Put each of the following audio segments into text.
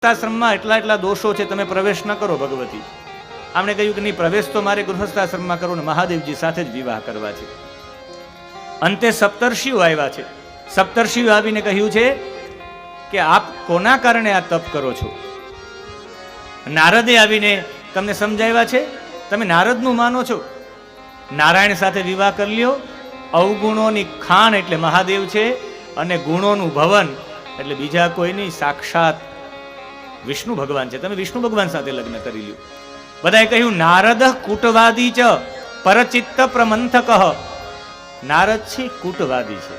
ગૃહસ્થાશ્રમમાં એટલા દોષો છે, તમે પ્રવેશ ન કરો ભગવતી. આમણે કહ્યું કે નહીં, પ્રવેશ તો મારે ગૃહસ્થાશ્રમમાં કરો ને મહાદેવજી સાથે જ વિવાહ કરવા છે. અંતે સપ્તર્ષિઓ આવ્યા છે. સપ્તર્ષિઓ આવીને કહ્યું છે કે આપ કોના કારણે આ તપ કરો છો? નારદે આવીને તમને સમજાવ્યા છે, તમે નારદનું માનો છો. નારાયણ સાથે વિવાહ કરી લ્યો. અવગુણોની ખાણ એટલે મહાદેવ છે, અને ગુણોનું ભવન એટલે બીજા કોઈ નહીં, સાક્ષાત વિષ્ણુ ભગવાન છે. તમે વિષ્ણુ ભગવાન સાથે લગ્ન કરી લ્યો. બધાએ કહ્યું નારદ કૂટવાદી ચ પરચિત્ત પ્રમંથક. નારદ છે કૂટવાદી છે,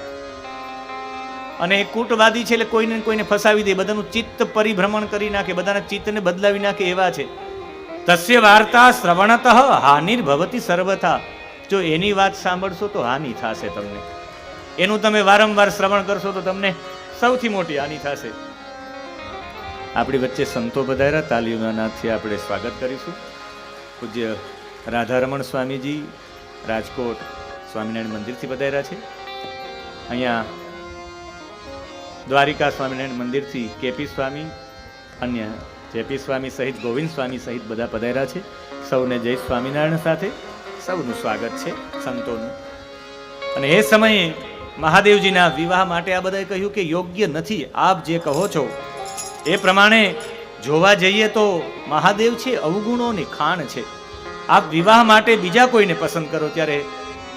અને કૂટવાદી છે એટલે કોઈને કોઈને ફસાવી દે, બધાનું ચિત્ત પરિભ્રમણ કરી નાખે, બધાના ચિત્તને બદલાવી નાખે એવા છે. તસ્ય વાર્તા શ્રવણતઃ હાનિર્ભવતી સર્વથા. જો એની વાત સાંભળશો તો હાનિ થશે તમને. એનું તમે વારંવાર શ્રવણ કરશો તો તમને સૌથી મોટી હાનિ થશે. આપણી વચ્ચે સંતો પધાર્યા, તાલીઓના નાદથી આપણે સ્વાગત કરીશું. પૂજ્ય રાધારમણ સ્વામીજી રાજકોટ સ્વામિનારાયણ મંદિરથી પધાર્યા છે. અહીંયા દ્વારિકા સ્વામિનારાયણ મંદિરથી કેપી સ્વામી, અન્ય જેપી સ્વામી સહિત ગોવિંદ સ્વામી સહિત બધા પધાર્યા છે. સૌને જય સ્વામિનારાયણ સાથે સૌનું સ્વાગત છે સંતોનું. અને એ સમયે મહાદેવજીના વિવાહ માટે આ બધાએ કહ્યું કે યોગ્ય નથી, આપ જે કહો છો એ પ્રમાણે જોવા જઈએ તો મહાદેવ છે અવગુણોની ખાણ છે. આપ વિવાહ માટે બીજા કોઈને પસંદ કરો. ત્યારે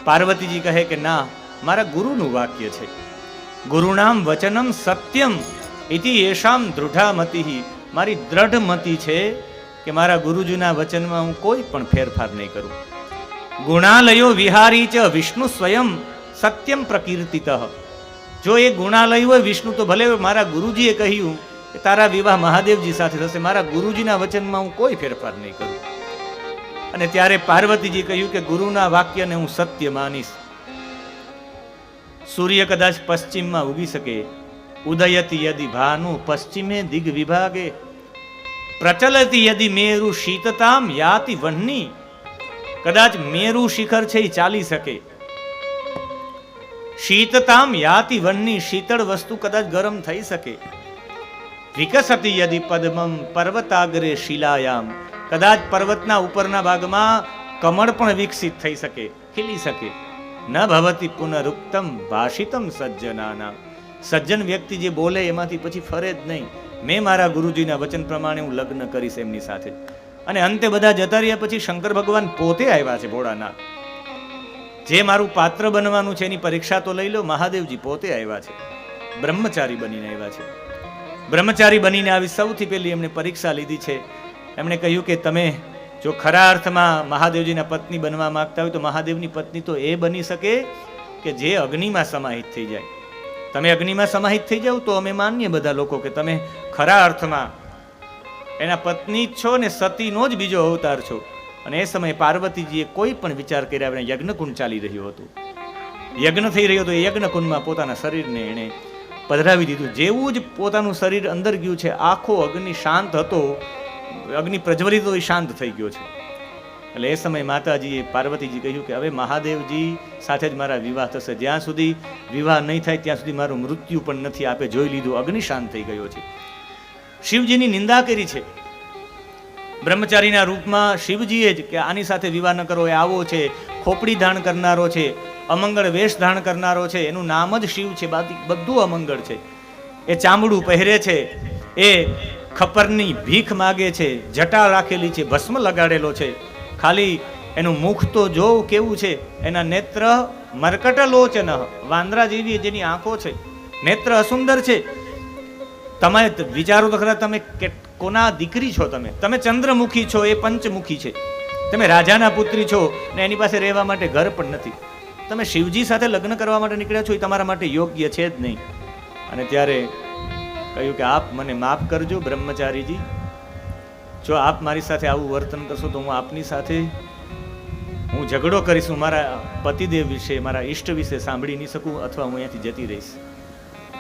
પાર્વતીજી કહે કે ના, મારા ગુરુનું વાક્ય છે. ગુરુનામ વચનમ સત્યમ ઇતિ યેષામ દૃઢા મતિ. મારી દ્રઢ મતિ છે કે મારા ગુરુજીના વચનમાં હું કોઈ પણ ફેરફાર નહીં કરું. ગુણાલયો વિહારી ચ વિષ્ણુ સ્વયં સત્યમ પ્રકીર્તિતઃ. જો એ ગુણાલય હોય વિષ્ણુ, તો ભલે મારા ગુરુજીએ કહ્યું કે તારા વિવાહ મહાદેવજી સાથે થશે, મારા ગુરુજીના વચનમાં હું કોઈ ફેરફાર નહીં કરું. અને ત્યારે પાર્વતીજી કહ્યું કે ગુરુના વાક્યને હું સત્ય માનીશ. સૂર્ય કદાચ પશ્ચિમમાં ઉગી શકે, ઉદયતી યદિ ભાનુ પશ્ચિમે દિગ વિભાગે, પ્રચલતી યદિ મેરુ શીતતામ યાતિ વહ્નિ. કદાચ મેરુ શિખર છે એ ચાલી શકે, શીતતામ યાતિ વહ્નિ, શીતળ વસ્તુ કદાચ ગરમ થઈ શકે. વિકસતી યદિ પદ્મમ પર્વતાગ્રે શિલાયામ, કદાચ પર્વતના ઉપરના ભાગમાં કમળ પણ વિકસિત થઈ શકે, ખીલી શકે. ન ભવતી પુનરુક્તમ ભાષિતમ સજ્જનાના. સજ્જન વ્યક્તિ જે બોલે એમાંથી પછી ફરે જ નહીં. મેં મારા ગુરુજીના વચન પ્રમાણે હું લગ્ન કરીશ એમની સાથે. અને અંતે બધા જતા રહ્યા પછી શંકર ભગવાન પોતે આવ્યા છે ભોળાનાથ. જે મારું પાત્ર બનવાનું છે એની પરીક્ષા તો લઈ લો. મહાદેવજી પોતે આવ્યા છે, બ્રહ્મચારી બનીને આવ્યા છે. બ્રહ્મચારી બનીને આવી સૌથી પહેલી એમણે પરીક્ષા લીધી છે. એમણે કહ્યું કે તમે જો ખરા અર્થમાં મહાદેવજીના પત્ની બનવા માંગતા હોય તો મહાદેવની પત્ની તો એ બની શકે કે જે અગ્નિમાં સમાહિત થઈ જાય. તમે અગ્નિમાં સમાહિત થઈ જાવ તો અમે માનીએ બધા લોકો કે તમે ખરા અર્થમાં એના પત્ની જ છો ને સતીનો જ બીજો અવતાર છો. અને એ સમયે પાર્વતીજીએ કોઈ પણ વિચાર કર્યા વિના યજ્ઞકુંડ ચાલી રહ્યો હતો, યજ્ઞ થઈ રહ્યો હતો. એ યજ્ઞકુંડમાં પોતાના શરીરને એણે પધરાવી દીધું. જેવું જ પોતાનું શરીર અંદર ગયું છે, આખો અગ્નિ શાંત હતો, અગ્નિ પ્રજ્વલિત હતો, એ શાંત થઈ ગયો છે. એટલે એ સમયે માતાજીએ પાર્વતીજી કહ્યું કે હવે મહાદેવજી સાથે જ મારા વિવાહ થશે. જ્યાં સુધી વિવાહ નહીં થાય ત્યાં સુધી મારું મૃત્યુ પણ નથી. આપે જોઈ લીધું, અગ્નિ શાંત થઈ ગયો છે. શિવજીની નિંદા કરી છે બ્રહ્મચારીના રૂપમાં. શિવજીએ જ કે આની સાથે વિવાહ ન કરો, એ આવો છે, ખોપડી ધારણ કરનારો છે, અમંગળ વેશ ધારણ કરનારો છે, એનું નામ જ શિવ છે, બાકી બધું અમંગળ છે. એ ચામડું પહેરે છે, એ ખપરની ભીખ માગે છે, જટા રાખેલી છે, ભસ્મ લગાડેલો છે. ખાલી એનું મુખ તો જોવ કેવું છે, એના નેત્ર મરકટલોચન, વાંદરા જેવી જેની આંખો છે, નેત્ર અસુંદર છે. તમે વિચારો તો ખરા, તમે કોના દીકરી છો? તમે ચંદ્રમુખી છો, એ પંચમુખી છે. તમે રાજાના પુત્રી છો ને એની પાસે રહેવા માટે ઘર પણ નથી. તમે શિવજી સાથે લગ્ન કરવા માટે નીકળ્યા છો, એ તમારા માટે યોગ્ય છે જ નહીં. અને ત્યારે કહ્યું કે આપ મને માફ કરજો બ્રહ્મચારીજી, જો આપ મારી સાથે આવું વર્તન કરશો તો હું આપની સાથે હું ઝઘડો કરીશ. હું મારા પતિદેવ વિશે, મારા ઈષ્ટ વિશે સાંભળી નહીં શકું, અથવા હું અહીંયાથી જતી રહીશ.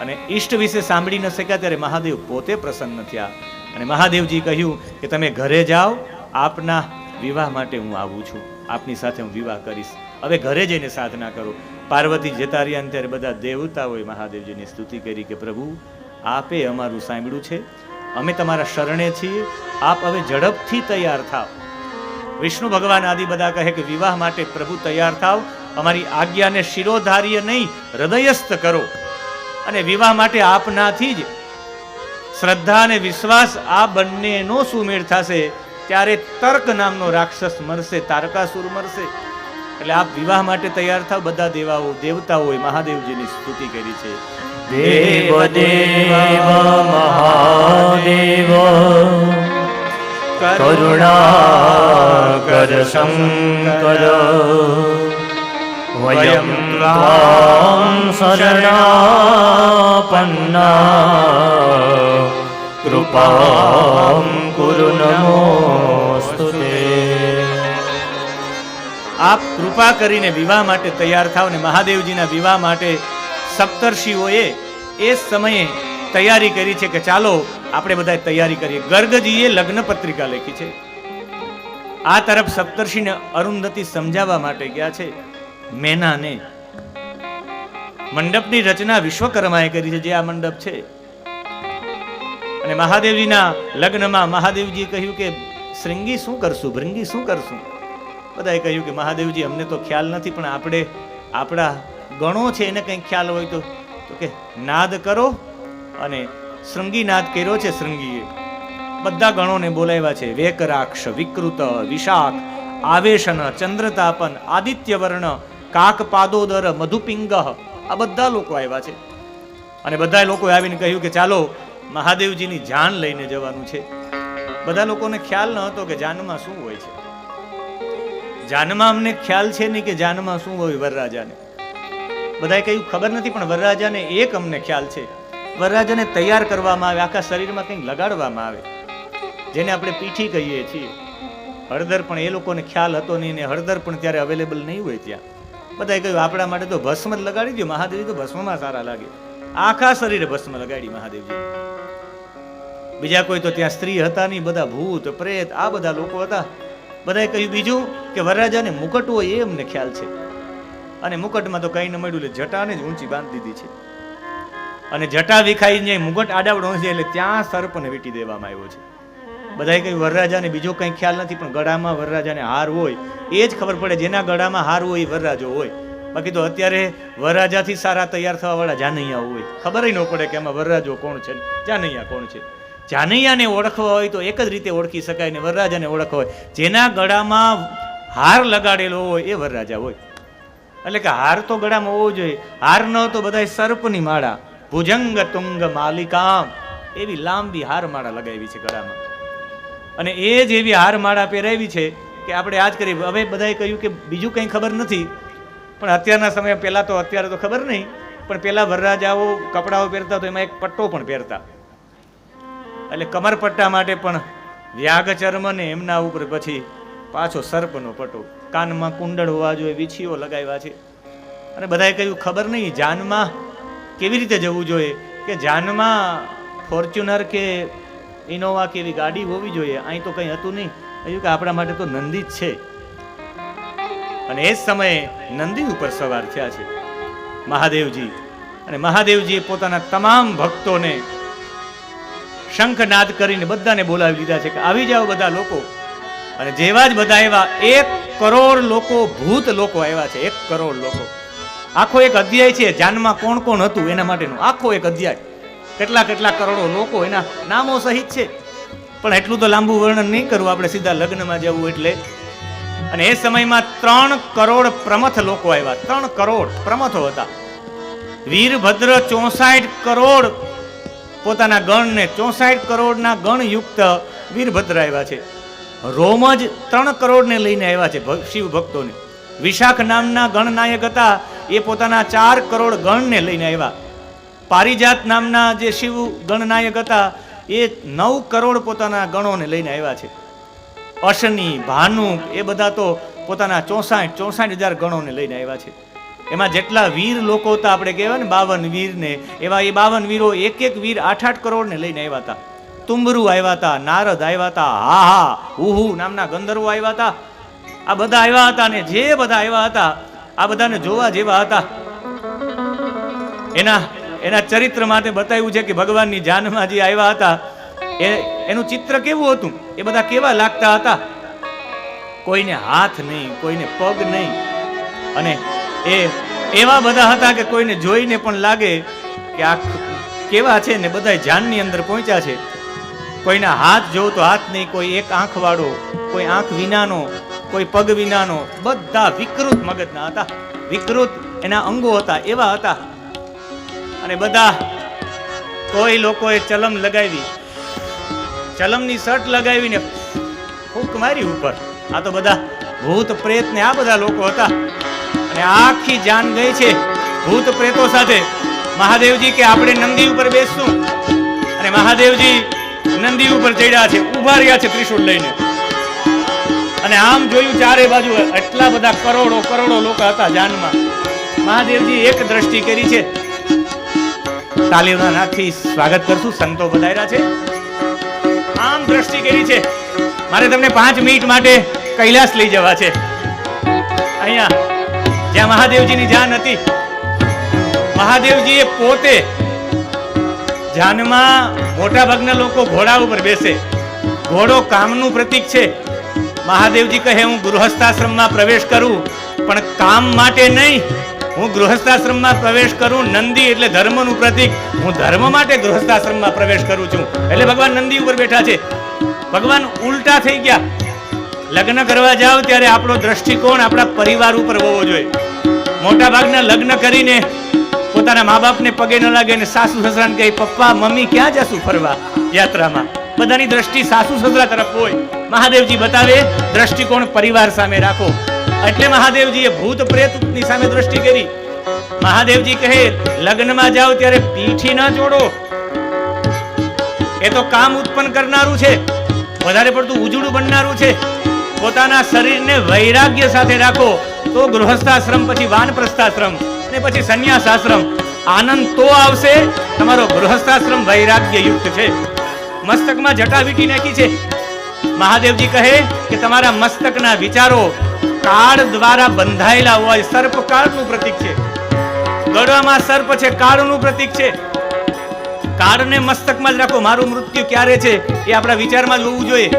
અને ઈષ્ટ વિશે સાંભળી ન શક્યા ત્યારે મહાદેવ પોતે પ્રસન્ન થયા. અને મહાદેવજી કહ્યું કે તમે ઘરે જાઓ, આપના વિવાહ માટે હું આવું છું, આપની સાથે હું વિવાહ કરીશ. હવે ઘરે જઈને સાધના કરો. પાર્વતી જતા રહ્યા ત્યારે બધા દેવતાઓએ મહાદેવજીની સ્તુતિ કરી કે પ્રભુ આપે અમારું સાંભળ્યું છે, અમે તમારા શરણે છીએ, આપ હવે ઝડપથી તૈયાર થાવ. વિષ્ણુ ભગવાન આદિ બધા કહે કે વિવાહ માટે પ્રભુ તૈયાર થાવ, અમારી આજ્ઞાને શિરોધાર્ય નહીં હૃદયસ્થ કરો. અને વિવાહ માટે આપનાથી જ શ્રદ્ધા અને વિશ્વાસ આ બંનેનો સુમેળ થશે, ત્યારે તર્ક નામનો રાક્ષસ મરશે, તારકાસુર મરશે. એટલે આપ વિવાહ માટે તૈયાર થાવ. બધા દેવતાઓએ મહાદેવજીની સ્તુતિ કરી છે. દેવ દેવ મહાદેવ કરુણાકર શંકર વયમ ત્વાં શરણાપન્ના કૃપાં કુરુ નમોસ્તુતે. આપ કૃપા કરીને વિવાહ માટે તૈયાર થાવ. ને મહાદેવજીના વિવાહ માટે સપ્તર્ષિઓએ એ સમયે તૈયારી કરી છે કે ચાલો આપણે બધા તૈયારી કરીએ. ગર્ગજીએ લગ્ન પત્રિકા લખી છે. આ તરફ સપ્તર્ષિને અરુંધતી સમજાવવા માટે ગયા છે મેનાને. મંડપની રચના વિશ્વકર્માએ કરી છે, જે આ મંડપ છે. અને મહાદેવજીના લગ્નમાં મહાદેવજીએ કહ્યું કે શ્રૃંગી શું કરશું, ભૃંગી શું કરશું. બધાએ કહ્યું કે મહાદેવજી અમને તો ખ્યાલ નથી, પણ આપણે આપણા ગણો છે એને કંઈક ખ્યાલ હોય તો કે નાદ કરો. અને શૃંગી નાદ કર્યો છે શૃંગીએ. બધા ગણોને બોલાવ્યા છે. વેકરાક્ષ, વિકૃત, વિશાખ, આવેશન, ચંદ્રતાપન, આદિત્યવર્ણ, કાકપાદોદર, મધુપિંગ, આ બધા લોકો આવ્યા છે. અને બધા લોકોએ આવીને કહ્યું કે ચાલો મહાદેવજીની જાન લઈને જવાનું છે. બધા લોકોને ખ્યાલ ન હતો કે જાનમાં શું હોય છે. જાનમાં અમને ખ્યાલ છે નહીં કે જાનમાં શું હોય વરરાજાને. બધાએ કહ્યું ખબર નથી, પણ વરરાજાને એક અમને ખ્યાલ છે. વરરાજાને તૈયાર કરવામાં આવે, આખા શરીરમાં કંઈક લગાડવામાં આવે, જેને આપણે પીઠી કહીએ છીએ. હળદર પણ એ લોકોને ખ્યાલ હતો નહીં, ને હળદર પણ ત્યારે અવેલેબલ નહીં હોય ત્યાં. બધાએ કહ્યું આપણા માટે તો ભસ્મ જ લગાડી દો. મહાદેવજી તો ભસ્મમાં સારા લાગે. આખા શરીરે ભસ્મ લગાડી મહાદેવજી. બીજા કોઈ તો ત્યાં સ્ત્રી હતા નહીં, બધા ભૂત પ્રેત આ બધા લોકો હતા. બધાએ કહ્યું બીજું કે વરરાજાને મુકટ હોય એ અમને ખ્યાલ છે. અને મુકટમાં તો કઈ ન મળ્યું, એટલે જટાને જ ઊંચી બાંધી દીધી છે. અને જટા વિખાઈને મુકટ આડાવડો છે, એટલે ત્યાં સર્પને વીટી દેવામાં આવ્યો છે. બધાએ કહ્યું વરરાજાને બીજો કંઈ ખ્યાલ નથી, પણ ગળામાં વરરાજાને હાર હોય એ જ ખબર પડે. જેના ગળામાં હાર હોય એ વરરાજો હોય. બાકી તો અત્યારે વરરાજાથી સારા તૈયાર થવા વાળા જાનૈયા હોય, ખબર ન પડે કે એમાં વરરાજો કોણ છે, જાનૈયા કોણ છે. જાનૈયાને ઓળખવા હોય તો એક જ રીતે ઓળખી શકાય, ને વરરાજાને ઓળખવા હોય જેના ગળામાં હાર લગાડેલો હોય એ વરરાજા હોય. એટલે કે હાર તો ગળામાં હોવો જોઈએ. હાર ન તો બધા સર્પની માળા, ભુજંગ તુંગ માલિકામ, એવી લાંબી હાર માળા લગાવી છે ગળામાં. અને એ જ એવી હાર માળા પહેરાવી છે કે આપણે આજ કરી. હવે બધાએ કહ્યું કે બીજું કંઈ ખબર નથી, પણ અત્યારના સમય પહેલા તો, અત્યારે તો ખબર નહીં, પણ પેલા વરરાજાઓ કપડાઓ પહેરતા તો એમાં એક પટ્ટો પણ પહેરતા. એટલે કમરપટ્ટા માટે પણ વ્યાગ ચર્મ ને એમના ઉપર પછી પાછો સર્પનો પટ્ટો, કાનમાં કુંડળ હોવા જોઈએ, વીછીઓ લગાવ્યા છે. અને બધાએ કહ્યું ખબર નહીં જાનમાં કેવી રીતે જવું જોઈએ, કે જાનમાં ફોર્ચ્યુનર કે ઇનોવા કે એવી ગાડી હોવી જોઈએ. અહીં તો કંઈ હતું નહીં. કહ્યું કે આપણા માટે તો નંદી જ છે. અને એ જ સમયે નંદી ઉપર સવાર થયા છે મહાદેવજી. અને મહાદેવજીએ પોતાના તમામ ભક્તોને શંખનાદ કરીને બધાને બોલાવી લીધા છે કે આવી જાઓ બધા લોકો. અને જેવા જ બધા આવ્યા, 1 કરોડ લોકો, ભૂત લોકો આવ્યા છે. 1 કરોડ લોકો. આખો એક અધ્યાય છે જાનમાં કોણ કોણ હતું એના માટેનો, આખો એક અધ્યાય. કેટલા કેટલા કરોડો લોકો, એના નામો સહિત છે. પણ એટલું તો લાંબુ વર્ણન નહીં કરવું, આપણે સીધા લગ્નમાં જવું એટલે. અને એ સમયમાં 3 કરોડ પ્રમથ લોકો આવ્યા. 3 કરોડ પ્રમથો હતા. વીરભદ્ર 64 કરોડ પોતાના ગણને, 64 કરોડના ગણયુક્ત વીરભદ્ર આવ્યા છે. રોમજ 3 કરોડને લઈને આવ્યા છે શિવ ભક્તોને. વિશાખ નામના ગણનાયક હતા, એ પોતાના 4 કરોડ ગણને લઈને આવ્યા. પારિજાત નામના જે શિવ ગણનાયક હતા, એ 9 કરોડ પોતાના ગણોને લઈને આવ્યા છે. અશની, ભાનુક એ બધા તો પોતાના 64,000 ગણોને લઈને આવ્યા છે. એમાં જેટલા વીર લોકો હતા, આપણે કહેવાય ને 52 વીરને, એવા એ 52 વીરો એક એક વીર 8-8 કરોડને લઈને આવ્યા હતા. તુંબરુ આવ્યા હતા, નારદ આવ્યા હતા, હા હુહુ નામના ગંધર્વો આવ્યા હતા. આ બધા આવ્યા હતા, ને જે બધા આવ્યા હતા આ બધાને જોવા જેવા હતા. એના ચરિત્ર માટે બતાવ્યું છે કે ભગવાનની જાનમાં જે આવ્યા હતા એનું ચિત્ર કેવું હતું, એ બધા કેવા લાગતા હતા? કોઈને હાથ નહીં, કોઈને પગ નહીં, અને એ એવા બધા હતા કે કોઈને જોઈને પણ લાગે કે આ કેવા છે, ને બધા જાનની અંદર પહોંચ્યા છે. કોઈના હાથ જોવો તો હાથ નહીં, કોઈ એક આંખ વાળો, કોઈ આંખ વિનાનો, કોઈ પગ વિનાનો, બધા વિકૃત મગજના હતા, વિકૃત એના અંગો હતા, એવા હતા. અને બધા કોઈ લોકોએ ચલમ લગાવી, ચલમની શર્ટ લગાવીને ફૂંક મારી ઉપર. આ તો બધા ભૂત પ્રેત ને આ બધા લોકો હતા. અને આખી જાન ગઈ છે ભૂત પ્રેતો સાથે. મહાદેવજી કે આપણે નંદી ઉપર બેસશું, અને મહાદેવજી નંદી ઉપર ચડ્યા છે, ઉભા રહ્યા છે ત્રિશૂળ લઈને. અને આમ જોયું ચારે બાજુ એટલા બધા કરોડો કરોડો લોકો હતા જાનમાં. મહાદેવજી એક દ્રષ્ટિ કરી છે. તાલીઓના નાદથી સ્વાગત કરશું, સંતો પધાર્યા છે. આમ દ્રષ્ટિ કરી છે. મારે તમને 5 મિનિટ માટે કૈલાસ લઈ જવા છે. અહીંયા જ્યાં મહાદેવજીની જાન હતી, મહાદેવજીએ પોતે જાનમાં મોટા ભાગના લોકો ઘોડા ઉપર બેસે. ઘોડો કામનું પ્રતીક છે. મહાદેવજી કહે હું ગૃહસ્થાશ્રમમાં પ્રવેશ કરું, પણ કામ માટે નહીં. હું ગૃહસ્થાશ્રમમાં પ્રવેશ કરું, નંદી એટલે ધર્મનું પ્રતીક, હું ધર્મ માટે ગૃહસ્થાશ્રમમાં પ્રવેશ કરું છું. એટલે ભગવાન નંદી ઉપર બેઠા છે. ભગવાન ઉલટા થઈ ગયા. લગ્ન કરવા જાવ ત્યારે આપણો દ્રષ્ટિકોણ આપણા પરિવાર ઉપર હોવો જોઈએ. મોટા ભાગના લગ્ન કરીને પોતાના મા બાપને પગે ન લાગે, ને સાસુ સસરાને કહે પપ્પા મમ્મી ક્યાં જશું ફરવા યાત્રામાં. બધાની દ્રષ્ટિ સાસુ સસરા તરફ હોય. મહાદેવજી બતાવે દ્રષ્ટિકોણ પરિવાર સામે રાખો. એટલે મહાદેવજીએ ભૂત પ્રેતની સામે દ્રષ્ટિ કરી. મહાદેવજી કહે લગ્નમાં જાઓ ત્યારે પીઠી ના જોડો, એ તો કામ ઉત્પન્ન કરનારું છે, વધારે પડતું ઉજળું બનનારું છે. પોતાના શરીરને વૈરાગ્ય સાથે રાખો, તો ગૃહસ્થાશ્રમ, પછી વાનપ્રસ્થાશ્રમ, અને પછી સંન્યાસાશ્રમ. આનંદ તો આવશે. તમારો ગૃહસ્થાશ્રમ વૈરાગ્ય યુક્ત છે. મસ્તકમાં જટા વીંટી નાખી છે. મહાદેવજી કહે કે તમારા મસ્તકના વિચારો કાળ દ્વારા બંધાયેલા હોય. સર્પ કાળનું પ્રતીક છે. ગળામાં સર્પ છે, કાળનું પ્રતીક છે. કાળને મસ્તકમાં જ રાખો. મારું મૃત્યુ ક્યારે છે એ આપણા વિચારમાં જ હોવું જોઈએ,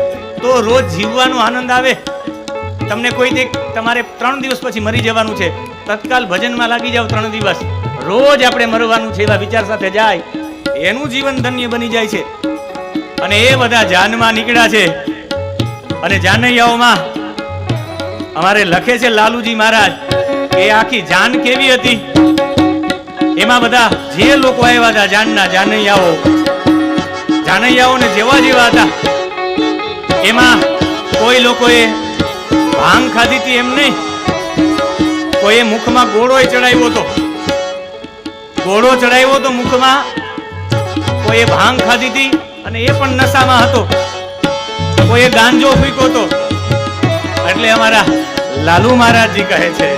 તો રોજ જીવવાનો આનંદ આવે. તમને કોઈ દે તમારે 3 દિવસ પછી મરી જવાનું છે, તત્કાલ ભજનમાં લાગી જાવ. 3 દિવસ રોજ આપણે મરવાનું છે એવા વિચાર સાથે જાય, એનું જીવન ધન્ય બની જાય છે. અને એ બધા જાનમાં નીકળ્યા છે. અને જાનૈયાઓમાં અમારે લખે છે લાલુજી મહારાજ કે આખી જાન કેવી હતી. એમાં બધા જે લોકો આવ્યા હતા જાનના જાનૈયાઓને જેવા જેવા હતા. એમાં કોઈ લોકોએ ભાંગ ખાધી હતી એમ નહીં, કોઈએ મુખમાં ગોળો ચડાવ્યો હતો. ગોળો ચડાવ્યો હતો મુખમાં. કોઈએ ભાંગ ખાધી હતી અને એ પણ નશામાં હતો. કોઈએ ગાંજો ફૂંક્યો હતો. એટલે અમારા લાલુ મહારાજજી કહે છે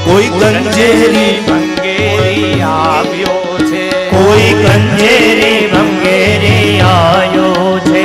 કોઈ ગંજેરી ભંગેરી આવ્યો છે, કોઈ ગંજેરી ભંગેરી આવ્યો છે,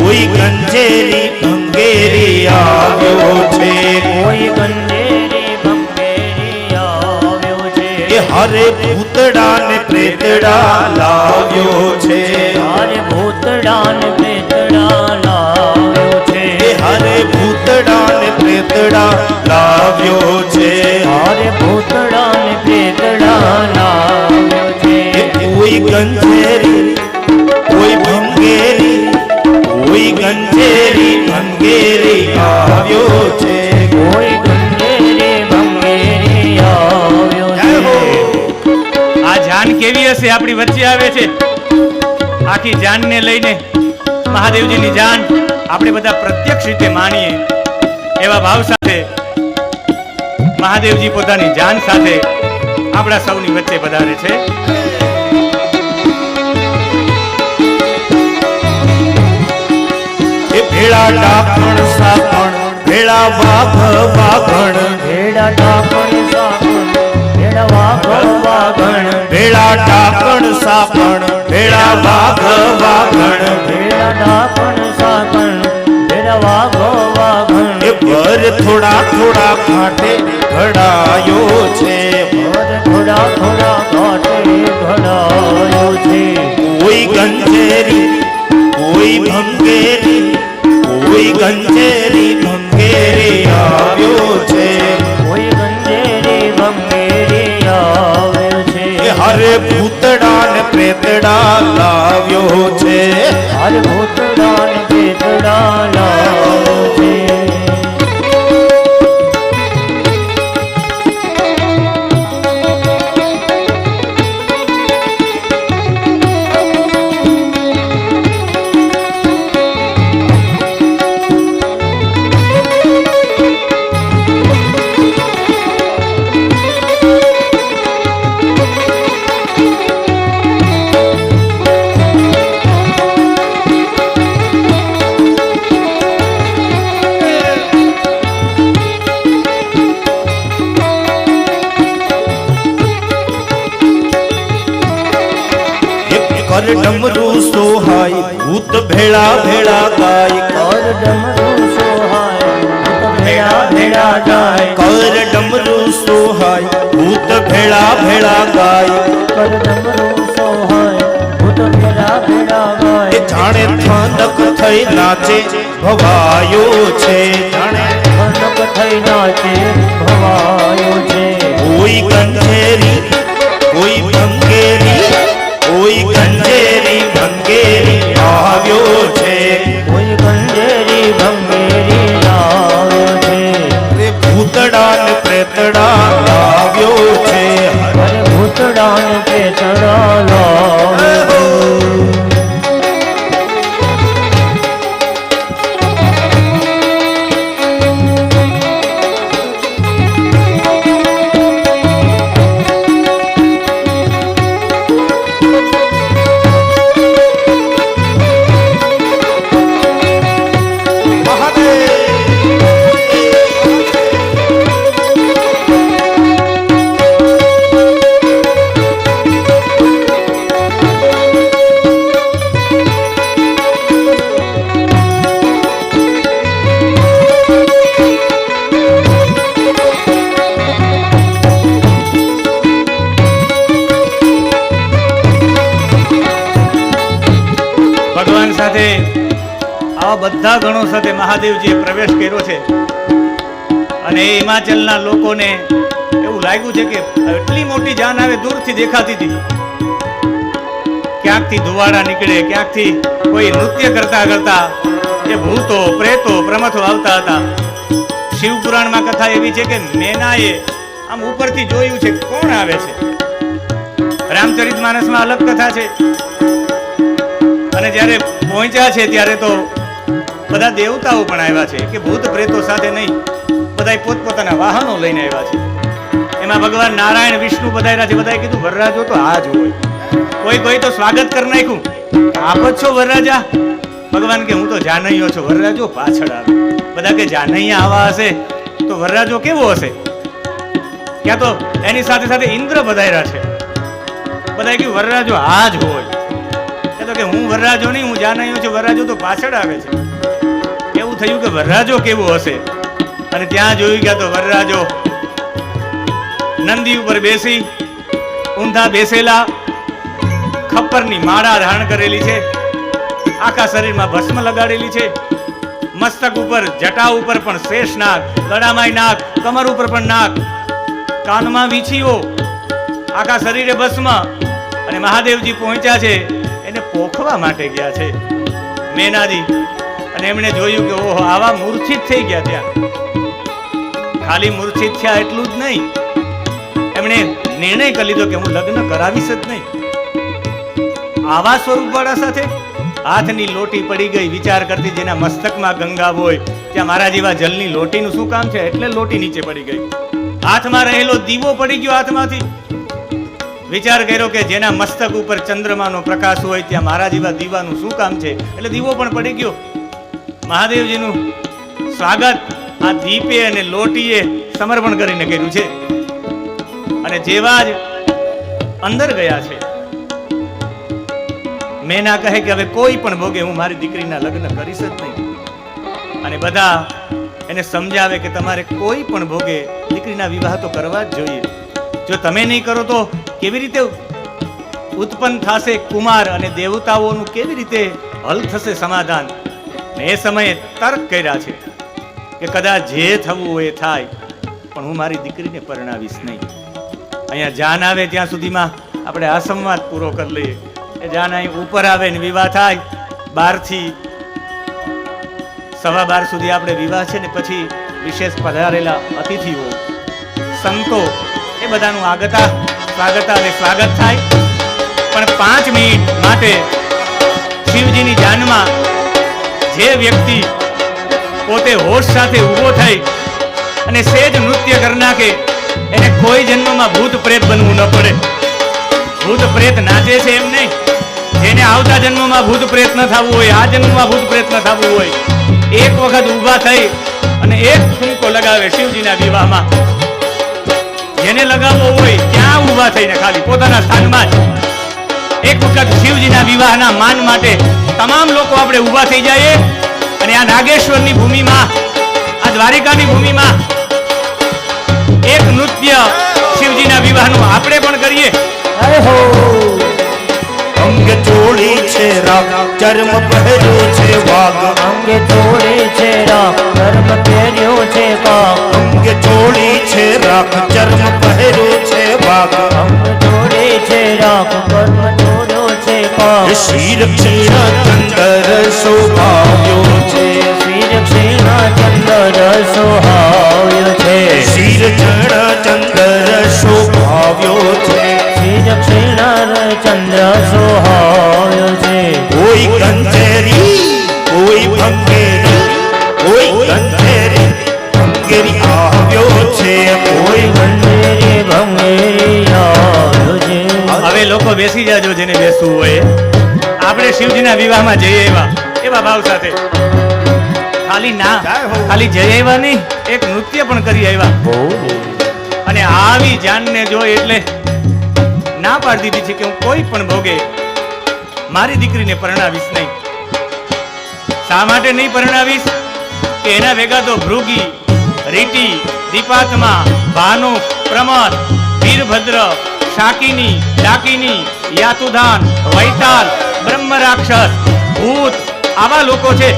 કોઈ ગંજેરી ભંગેરી આવ્યો છે, કોઈ ગંજેરી ભંગેરી આવ્યો છે. હરે ભૂતડા ને પ્રેતડા લાવ્યો છે, હરે ભૂતડા ને પ્રેતડા લાવ્યો છે, હરે ભૂતડા ને પ્રેતડા લાવ્યો છે, હરે ભૂતડા ને પ્રેતડા લાવ્યો છે. કોઈ ગંજેરી કોઈ ભંગેરી, કોઈ ગંજેરી ભંગેરી આવ્યો છે, કોઈ ગંજેરી ભંગેરી આવ્યો છે. આ જાન કેવી હશે આપણી વચ્ચે આવે છે. આખી જાનને લઈને મહાદેવજીની જાન આપણે બધા પ્રત્યક્ષ રીતે માણીએ એવા ભાવ સાથે મહાદેવજી પોતાની જાન સાથે આપણા સૌની વચ્ચે પધારે છે. ભેળા ડાકણ સાપણ, ભેળા વાઘ વાઘણ, ભેળા ડાકણ સાપણ, ભેળા વાઘ વાઘણ, ભેળા ડાકણ સાપણ, ભેળા વાઘ વાઘણ, ભેળા ડાકણ સાપણ, ભેળા વાઘ વાઘણ. એ ભર થોડા થોડા ઘાટે ઘડાયો છે, ભર થોડા થોડા ઘાટે ઘડાયો છે. કોઈ ગંજેરી કોઈ ભંગેરી કોઈ ગંજેરી ભંગેરી આવ્યો છે, કોઈ ગંજેરી ભંગેરી આવ્યો છે, એ હરે ભૂતડા ને પ્રેતડા લાવ્યો છે, હર ભૂતડા ને પ્રેતડા લાવ્યો છે. કર ડમરું સોહાય ભૂત ભેળા ભેળા ગાય, કર ડમરું સોહાય ભૂત ભેળા ભેળા જાય, કર ડમરું સોહાય ભૂત ભેળા ભેળા ગાય, કર ડમરું સોહાય ભૂત ભેળા ભેળા એ ગાય. જાણે થાનક થઈ નાચે ભવાયો છે, જાણે કનક થઈ નાચે ભવાયો છે, કોઈ ગંજેરી કોઈ ભંગેરી કોઈ ગંજેરી ભંગેરી આવ્યો છે, કોઈ ગંજેરી ભંગેરી લાવ્યો છે, રે ભૂતડા ને પ્રેતડા આવ્યો છે, અરે ભૂતડા ને પ્રેતડા લાવ્યો છે. ભગવાન સાથે આવા બધા ગણો સાથે મહાદેવજીએ પ્રવેશ કર્યો છે અને એ હિમાચલના લોકોને એવું લાગ્યું છે કે એટલી મોટી જાન આવે દૂરથી દેખાતી હતી. ક્યાંકથી ધુવાડા નીકળે, ક્યાંકથી કોઈ નૃત્ય કરતા કરતા એ ભૂતો પ્રેતો પ્રમથો આવતા હતા. શિવ પુરાણમાં કથા એવી છે કે મેનાએ આમ ઉપરથી જોયું છે કોણ આવે છે. રામચરિતમાનસમાં અલગ કથા છે. અને જ્યારે પહોંચ્યા છે ત્યારે તો બધા દેવતાઓ પણ આવ્યા છે કે ભૂત પ્રેતો સાથે નહીં, બધા પોતપોતાના વાહનો લઈને આવ્યા છે. એમાં ભગવાન નારાયણ વિષ્ણુ બધાયરા છે. બધાએ કીધું વરરાજો તો આ જ હોય. કોઈ તો સ્વાગત કરી નાખ્યું, આપ જ છો વરરાજા? ભગવાન કે હું તો જાનૈયો છું, વરરાજો પાછળ આવે. બધા કે જાનૈયા આવા હશે તો વરરાજો કેવો હશે? ક્યાં તો એની સાથે સાથે ઇન્દ્ર બધાયરા છે. બધાએ કીધું વરરાજો આ જ હોય. તો કે હું વરરાજો નહીં, હું જાનૈયો છું, વરરાજો તો પાછળ આવે છે. એવું થયું કે વરરાજો કેવો હશે? અને ત્યાં જોયું ગયા તો વરરાજો નંદી ઉપર બેસી ઊંધા બેસેલા, ખપ્પરની માળા ધારણ કરેલી છે, આખા શરીરમાં ભસ્મ લગાડેલી છે, મસ્તક ઉપર જટા ઉપર પણ શેષ નાગ, ગળામાં નાગ, કમર ઉપર પણ નાગ, કાનમાં વીંછીઓ, આખા શરીરે ભસ્મ. અને મહાદેવજી પહોંચ્યા છે, એને પોખવા માટે ગયા છે મેનાજી. અને એમણે જોયું કે ઓહો આવા મૂર્છિત થઈ ગયા. ત્યાં ખાલી મૂર્છિત થયા એટલું જ નહીં, એમણે નિર્ણય કરી લીધો કે હું લગ્ન કરાવીશ જ નહીં. આવા સ્વરૂપવાળા સાથે હાથની લોટી પડી ગઈ. વિચાર કરતી જેના મસ્તકમાં ગંગા હોય ત્યાં મારા જેવા જલની લોટીનું શું કામ છે? એટલે લોટી નીચે પડી ગઈ. હાથમાં રહેલો દીવો પડી ગયો હાથમાંથી. વિચાર કર્યો કે જેના મસ્તક ઉપર ચંદ્રમાનો પ્રકાશ હોય ત્યાં મારા જેવા દીવાનું શું કામ છે? એટલે દીવો પણ પડી ગયો. મહાદેવજીનું સ્વાગત આ દીપે અને લોટીએ સમર્પણ કરીને કર્યું છે. અને જેવા જ અંદર ગયા છે, મેના કહે કે હવે કોઈ પણ ભોગે હું મારી દીકરીના લગ્ન કરીશ જ નહીં. અને બધા એને સમજાવે કે તમારે કોઈ પણ ભોગે દીકરીના વિવાહ તો કરવા જ જોઈએ. જો તમે નહીં કરો તો કેવી રીતે ઉત્પન્ન થશે કુમાર? અને દેવતાઓનું કેવી રીતે હલ થશે સમાધાન. ને એ સમયે તર્ક કર્યા છે કે કદાચ જે થવું હોય એ થાય, પણ હું મારી દીકરીને પરણાવીશ નહીં. અહીંયા જાન આવે ત્યાં સુધીમાં આપણે આ સંવાદ પૂરો કરી લઈએ. એ જાન અહીં ઉપર આવે ને વિવાહ થાય. 12 થી 12:15 સુધી આપણે વિવાહ છે ને પછી વિશેષ પધારેલા અતિથિઓ સંતો એ બધાનું સ્વાગત થાય. પણ 5 મિનિટ માટે શિવજીની જાનમાં જે વ્યક્તિ પોતે હોશ સાથે ઊભો થઈ અને સેજ નૃત્ય કરી નાખે એને કોઈ જન્મમાં ભૂત પ્રેત બનવું ન પડે. ભૂત પ્રેત નાચે છે એમ નહીં. જેને આવતા જન્મમાં ભૂત પ્રેત ન થવું હોય, આ જન્મમાં ભૂત પ્રેત ન થવું હોય, એક વખત ઊભા થઈ અને એક ઠુમકો લગાવે શિવજીના વિવાહમાં. જેને લગાવવો હોય ત્યાં ઊભા થઈને ખાલી પોતાના સ્થાનમાં જ એક વખત શિવજીના વિવાહના માન માટે તમામ લોકો આપણે ઊભા થઈ જઈએ અને આ નાગેશ્વરની ભૂમિમાં, આ દ્વારિકાની ભૂમિમાં એક નૃત્ય શિવજીના વિવાહનું આપણે પણ કરીએ. હે હો અંગ ચોળી છે રાગ, ચર્મ પહેર્યો છે વાગ. અંગે ચોળી છે રાગ, ધર્મ પહેર્યો છે કાગ. અંગ ચોળી છે રાગ, ચર્મ પહેર્યો છે વાગ. અંગ ચોળી છે રાગ, કર્મ ચોર્યો છે કાગ. શિર ક્ષીણ ચંદર શોભાવ્યો છે. શ્રી ક્ષીણ ચંદ્ર સોહાવ્યો છે. શિર ચણ ચંદર શોભાવ્યો છે. શ્રી ક્ષીણ ચંદ્ર સોહાવ્યો છે. કોઈ ગંધેરી કોઈ ભંગેરી, કોઈ ગંધેરી ભંગેરી આવ્યો છે. કોઈ ગંધેરી ભંગેરી આવ્યો છે. હવે લોકો બેસી જાજો જેને બેસવું હોય. આપણે શિવજીના વિવાહમાં જઈએ એવા ભાવ સાથે ખાલી જઈ આવ્યા નહીં, એક નૃત્ય પણ કરી આવ્યા. અને આવી જાનને જોઈ એટલે ના પાડી દીધી છે કે હું કોઈ પણ ભોગે મારી દીકરીને પરણાવીશ નહીં. શા માટે નહીં પરણાવીશ? કે એના ભેગા તો ભૃગી, રીટી, દીપાત્મા, ભાનુ, પ્રમદ, વીરભદ્ર, શાકિની, ડાકિની, યાતુધાન, વૈતાલ, બ્રહ્મ રાક્ષસ, ભૂત આવા લોકો છે.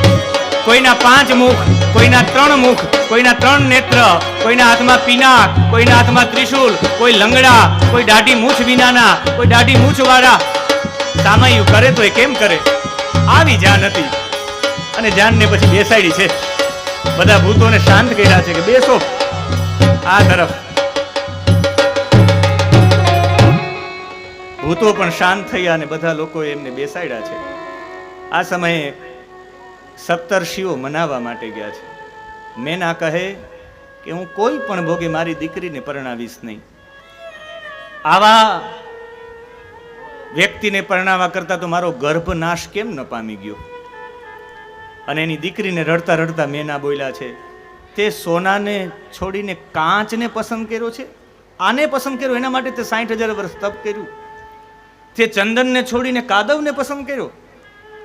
કોઈના 5 મુખ, કોઈના 3 મુખ, કોઈના 3 નેત્ર, કોઈના હાથમાં પિનાક, કોઈના હાથમાં ત્રિશૂલ, કોઈ લંગડા, કોઈ દાઢી મૂછ વિનાના, કોઈ દાઢી મૂછ વાળા. સામૈયું કરે તો એ કેમ કરે? આવી જાન હતી અને જાનને પછી બેસાડી છે. બધા ભૂતોને શાંત કર્યા છે કે બેસો આ તરફ. ભૂતો પણ શાંત થયા અને બધા લોકોએ એમને બેસાડ્યા છે. આ સમયે સપ્તર્ષિઓ મનાવવા માટે ગયા છે. મેના કહે કે હું કોઈ પણ ભોગે મારી દીકરીને પરણાવીશ નહીં. આવા વ્યક્તિને પરણાવવા કરતા તો મારો ગર્ભ નાશ કેમ ન પામી ગયો? અને એની દીકરીને રડતા રડતા મેના બોલ્યા છે, તે સોનાને છોડીને કાચને પસંદ કર્યો છે, આને પસંદ કર્યો, એના માટે તે 60,000 વર્ષ તપ કર્યું. તે ચંદનને છોડીને કાદવને પસંદ કર્યો,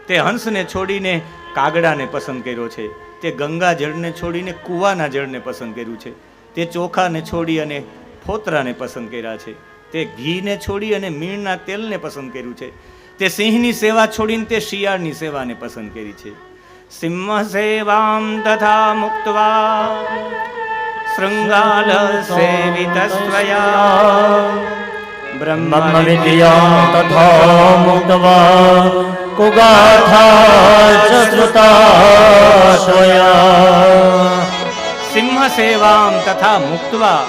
તે હંસને છોડીને કાગડાને પસંદ કર્યો છે, તે ગંગા જળને છોડીને કૂવાના જળને પસંદ કર્યું છે, તે ચોખાને છોડી અને ફોતરાને પસંદ કર્યા છે, તે ઘીને છોડી અને મીણના તેલને પસંદ કર્યું છે, તે સિંહની સેવા છોડીને તે શિયાળની સેવાને પસંદ કરી છે. સિંહ સેવામ તથા મુક્ત્વા શૃંગાલ સેવિતસ્વયા બ્રહ્મ વિદ્યા તથા મુક્ત્વા કુગાથા ચ શ્રુતા સ્વયા. સિંહ સેવામ તથા મુક્ત્વા,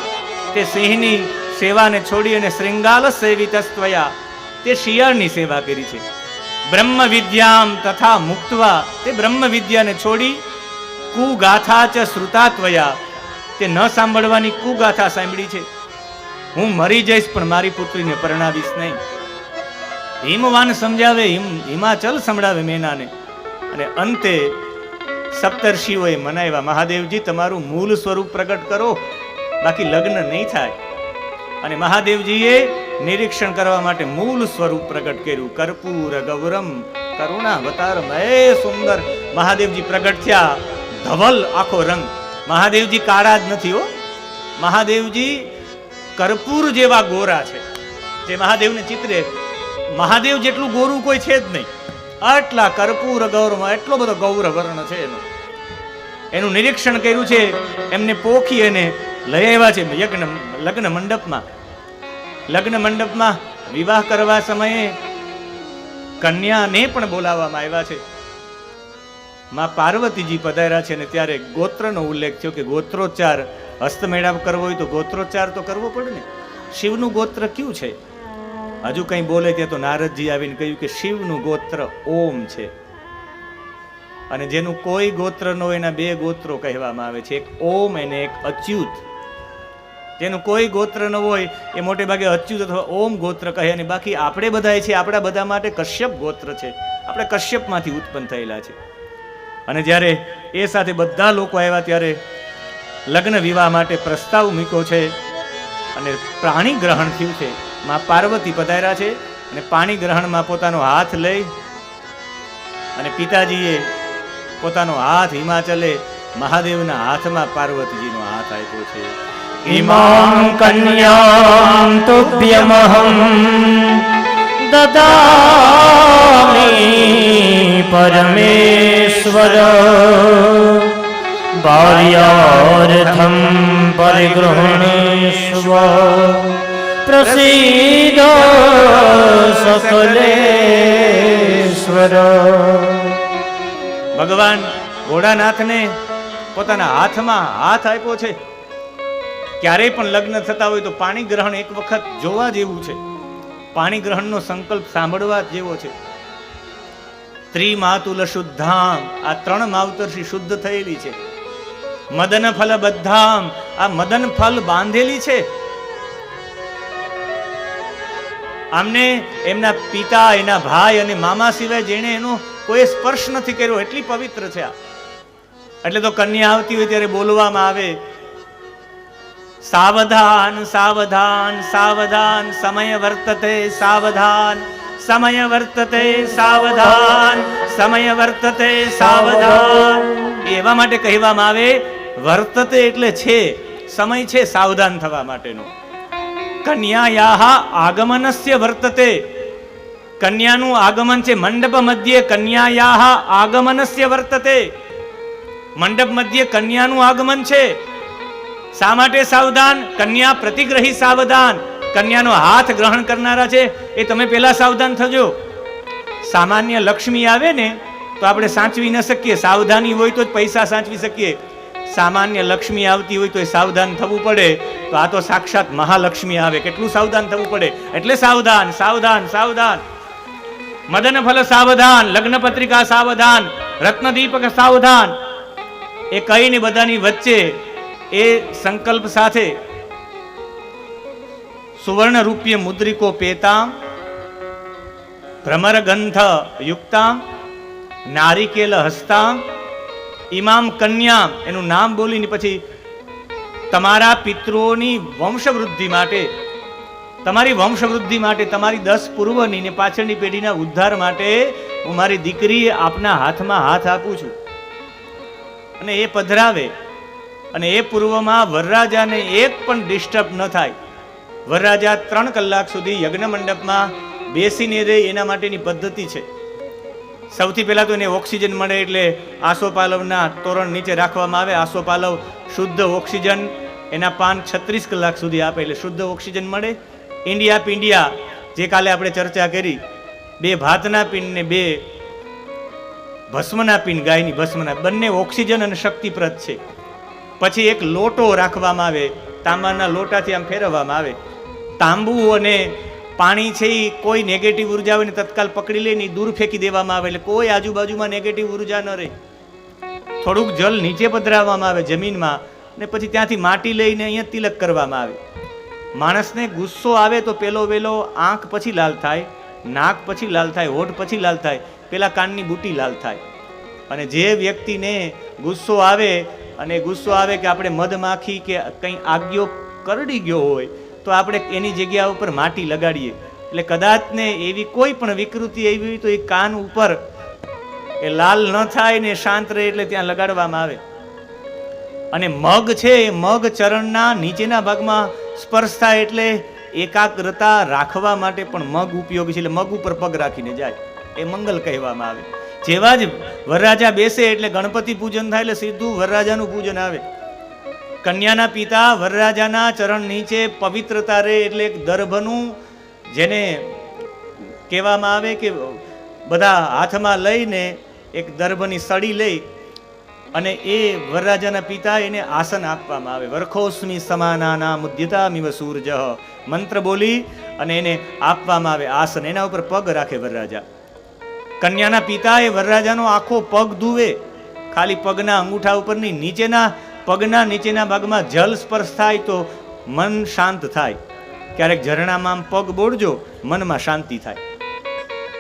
તે સિંહની સેવાને છોડી અને શૃંગાલ સેવિતસ્વયા, તે શિયાળની સેવા કરી છે. બ્રહ્મ વિદ્યામ તથા મુક્ત્વા, તે બ્રહ્મ વિદ્યાને છોડી કુગાથા ચ શ્રુતાત્વયા, તે ન સાંભળવાની કુગાથા સાંભળી છે. હું મરી જઈશ પણ મારી પુત્રીને પરણાવીશ નહીં. હિમવાન સમજાવે, હિમાચલ સંભળાવે મેનાને. અને અંતે સપ્તર્ષિઓએ મનાવ્યા, મહાદેવજી તમારું મૂળ સ્વરૂપ પ્રગટ કરો, બાકી લગ્ન નહીં થાય. અને મહાદેવજીએ નિરીક્ષણ કરવા માટે મૂળ સ્વરૂપ પ્રગટ કર્યું. કર્પૂર ગૌરમ કરુણાવતારમ. એ સુંદર મહાદેવજી પ્રગટ થયા. ધવલ આખો રંગ. મહાદેવજી કાળા જ નથી હો, મહાદેવજી કર્પૂર જેવા ગોરા છે. જે મહાદેવને ચિત્રે, મહાદેવ જેટલું ગોરું કોઈ છે જ નહીં. આટલા કર્પૂર ગૌરમાં એટલો બધો ગૌર વર્ણ છે એનું નિરીક્ષણ કર્યું છે. એમને પોખી અને લઈ આવ્યા છે લગ્ન મંડપમાં. લગ્ન મંડપમાં વિવાહ કરવા સમયે કન્યાને પણ બોલાવવામાં આવ્યા છે. માં પાર્વતીજી પધાર્યા છે ને ત્યારે ગોત્રનો ઉલ્લેખ થયો કે ગોત્રોચ્ચાર હસ્તમેળાપ કરવો હોય તો ગોત્રોચ્ચાર તો કરવો પડે ને. શિવનું ગોત્ર કયું છે? હજુ કંઈ બોલે ત્યાં તો નારદજી આવીને કહ્યું કે શિવનું ગોત્ર ઓમ છે, અને જેનું કોઈ ગોત્ર ન હોય એના બે ગોત્રો કહેવામાં આવે છે, એક ઓમ અને એક અચ્યુત. જેનું કોઈ ગોત્ર ન હોય એ મોટે ભાગે અચ્યુત અથવા ઓમ ગોત્ર કહે, અને બાકી આપણે બધા છે આપણા બધા માટે કશ્યપ ગોત્ર છે. આપણે કશ્યપમાંથી ઉત્પન્ન થયેલા છે. અને જ્યારે એ સાથે બધા લોકો આવ્યા ત્યારે લગ્ન વિવાહ માટે પ્રસ્તાવ મૂક્યો છે અને પાણી ગ્રહણ થયું છે. માં પાર્વતી પધાર્યા છે અને પાણી ગ્રહણમાં પોતાનો હાથ લઈ અને પિતાજીએ પોતાનો હાથ હિમાચલે મહાદેવના હાથમાં પાર્વતીજીનો હાથ આપ્યો છે. इमां कन्यां तुभ्यमहं ददामि परमेश्वर भार्यार्थं परिगृह्णीष्व प्रसीद सकलेश्वर. ભગવાન ભોળાનાથને પોતાના હાથમાં હાથ આપ્યો છે. ક્યારેય પણ લગ્ન થતા હોય તો પાણી ગ્રહણ એક વખત જોવા જેવું છે. પાણી ગ્રહણનો સંકલ્પ સાંભળવા જેવો છે. ત્રિમાતુલ શુદ્ધામ, આ 3 માવતરથી શુદ્ધ થયેલી છે. મદન ફલ બદ્ધામ, આ મદન ફલ બાંધેલી છે. આમને એમના પિતા, એના ભાઈ અને મામા સિવાય જેણે એનો કોઈ સ્પર્શ નથી કર્યો, એટલી પવિત્ર છે આ. એટલે તો કન્યા આવતી હોય ત્યારે બોલવામાં આવે, સાવધાન સાવધાન સાવધાન સમય વર્તતે સાવધાન સમય વર્તતે સાવધાન સમય વર્તતે સાવધાન. એવા માટે કહેવામાં આવે, વર્તતે એટલે છે, સમય છે સાવધાન થવા માટેનો. કન્યાયાહ આગમનસ્ય વર્તતે, કન્યાનું આગમન છે. મંડપ મધ્યે કન્યાયાહ આગમનસ્ય વર્તતે, મંડપ મધ્યે કન્યાનું આગમન છે. શા માટે સાવધાન? કન્યા પ્રતિગ્રહી સાવધાન, કન્યાનો હાથ ગ્રહણ કરનારા છે એ તમે પેલા સાવધાન થજો. સામાન્ય લક્ષ્મી આવે ને તો આપણે સાચવી ન શકીએ, સાવધાની હોય તો જ પૈસા સાચવી શકીએ. સામાન્ય લક્ષ્મી આવતી હોય તો એ સાવધાન થવું પડે. તો આ તો સાક્ષાત મહાલક્ષ્મી આવે, કેટલું સાવધાન થવું પડે. એટલે સાવધાન સાવધાન સાવધાન. મદન ફલ સાવધાન, લગ્ન પત્રિકા સાવધાન, રત્નદીપક સાવધાન. એ કહીને બધાની વચ્ચે એ સંકલ્પ સાથે સુવર્ણ રૂપ્ય મુદ્રિકો પેતામ ભ્રમર ગંથ યુક્તામ નારિકેલ હસ્તામ ઇમામ કન્યામ, એનું નામ બોલીને પછી તમારા પિતૃઓની વંશવૃદ્ધિ માટે, તમારી વંશવૃદ્ધિ માટે, તમારી 10 પૂર્વની ને પાછળની પેઢીના ઉદ્ધાર માટે હું મારી દીકરી આપના હાથમાં હાથ આપું છું. અને એ પધરાવે અને એ પૂર્વમાં વરરાજાને એક પણ ડિસ્ટર્બ ન થાય. વરરાજા 3 કલાક સુધી યજ્ઞ મંડપમાં બેસીને રહે એના માટેની પદ્ધતિ છે. સૌથી પહેલા તો એને ઓક્સિજન મળે એટલે આસોપાલવના તોરણ નીચે રાખવામાં આવે. આસોપાલવ શુદ્ધ ઓક્સિજન એના પાન 36 કલાક સુધી આપે એટલે શુદ્ધ ઓક્સિજન મળે. ઇન્ડિયા પિંડિયા જે કાલે આપણે ચર્ચા કરી, 2 ભાતના પિંડ ને 2 ભસ્મના પિંડ, ગાયની ભસ્મના, બંને ઓક્સિજન અને શક્તિપ્રદ છે. પછી એક લોટો રાખવામાં આવે, તાંબાના લોટાથી આમ ફેરવવામાં આવે. તાંબુ અને પાણી છે એ કોઈ નેગેટિવ ઉર્જા હોય ને તત્કાલ પકડી લે ને દૂર ફેંકી દેવામાં આવે, એટલે કોઈ આજુબાજુમાં નેગેટિવ ઉર્જા ન રહે. થોડુંક જલ નીચે પધરાવવામાં આવે જમીનમાં, ને પછી ત્યાંથી માટી લઈને અહીંયા તિલક કરવામાં આવે. માણસને ગુસ્સો આવે તો પેલો વેલો આંખ પછી લાલ થાય, નાક પછી લાલ થાય, હોઠ પછી લાલ થાય, પેલા કાનની બુટી લાલ થાય. અને જે વ્યક્તિને ગુસ્સો આવે અને ગુસ્સો આવે કે આપણે મધમાખી કે કંઈ આગિયો કરડી ગયો હોય તો આપણે એની જગ્યા ઉપર માટી લગાડીએ, એટલે કદાચ ને એવી કોઈ પણ વિકૃતિ એવી હોય તો એ કાન ઉપર એ લાલ ન થાય ને શાંત રહે એટલે ત્યાં લગાડવામાં આવે. અને મગ છે એ મગ ચરણના નીચેના ભાગમાં સ્પર્શ થાય એટલે એકાગ્રતા રાખવા માટે પણ મગ ઉપયોગી છે. એટલે મગ ઉપર પગ રાખીને જાય, એ મંગલ કહેવામાં આવે. જેવા જ વરરાજા બેસે એટલે ગણપતિ પૂજન થાય એટલે સીધું વરરાજાનું પૂજન આવે. કન્યાના પિતા વરરાજાના ચરણ નીચે પવિત્રતા રહે એટલે એક દર્ભનું, જેને કહેવામાં આવે કે બધા હાથમાં લઈને એક દર્ભની સળી લઈ અને એ વરરાજાના પિતા એને આસન આપવામાં આવે. વરખોસ્મી સમાનાના મુદ્યતામિવ સૂરજ મંત્ર બોલી અને એને આપવામાં આવે આસન. એના ઉપર પગ રાખે વરરાજા. કન્યાના પિતા એ વરરાજાનો આખો પગ ધુવે, ખાલી પગના અંગૂઠા ઉપરની પગના નીચેના ભાગમાં જલ સ્પર્શ થાય તો મન શાંત થાય. ક્યારેક ઝરણામાં પગ બોળજો, મનમાં શાંતિ થાય,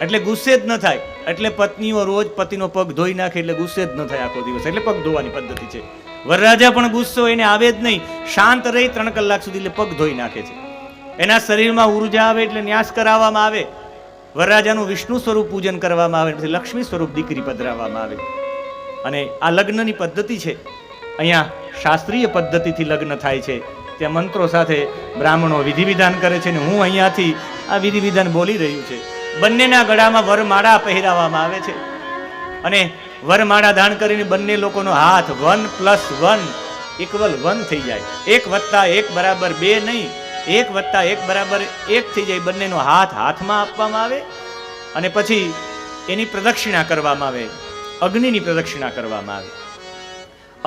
એટલે ગુસ્સે જ ન થાય. એટલે પત્નીઓ રોજ પતિનો પગ ધોઈ નાખે એટલે ગુસ્સે જ ન થાય આખો દિવસ, એટલે પગ ધોવાની પદ્ધતિ છે. વરરાજા પણ ગુસ્સો એને આવે જ નહીં, શાંત રહી 3 કલાક સુધી એટલે પગ ધોઈ નાખે છે. એના શરીરમાં ઉર્જા આવે એટલે ન્યાસ કરાવવામાં આવે. વરરાજાનું વિષ્ણુ સ્વરૂપ પૂજન કરવામાં આવે, પછી લક્ષ્મી સ્વરૂપ દીકરી પધરાવવામાં આવે. અને આ લગ્નની પદ્ધતિ છે. અહીંયા શાસ્ત્રીય પદ્ધતિથી લગ્ન થાય છે. ત્યાં મંત્રો સાથે બ્રાહ્મણો વિધિ વિધાન કરે છે ને હું અહીંયાથી આ વિધિ વિધાન બોલી રહ્યું છે. બંનેના ગળામાં વરમાળા પહેરાવવામાં આવે છે અને વરમાળા ધારણ કરીને બંને લોકોનો હાથ 1 + 1 = 1 થઈ જાય. 1 + 1 = 2 નહીં, 1 + 1 = 1 થઈ જાય. બંનેનો હાથ હાથમાં આપવામાં આવે અને પછી એની પ્રદક્ષિણા કરવામાં આવે, અગ્નિની પ્રદક્ષિણા કરવામાં આવે.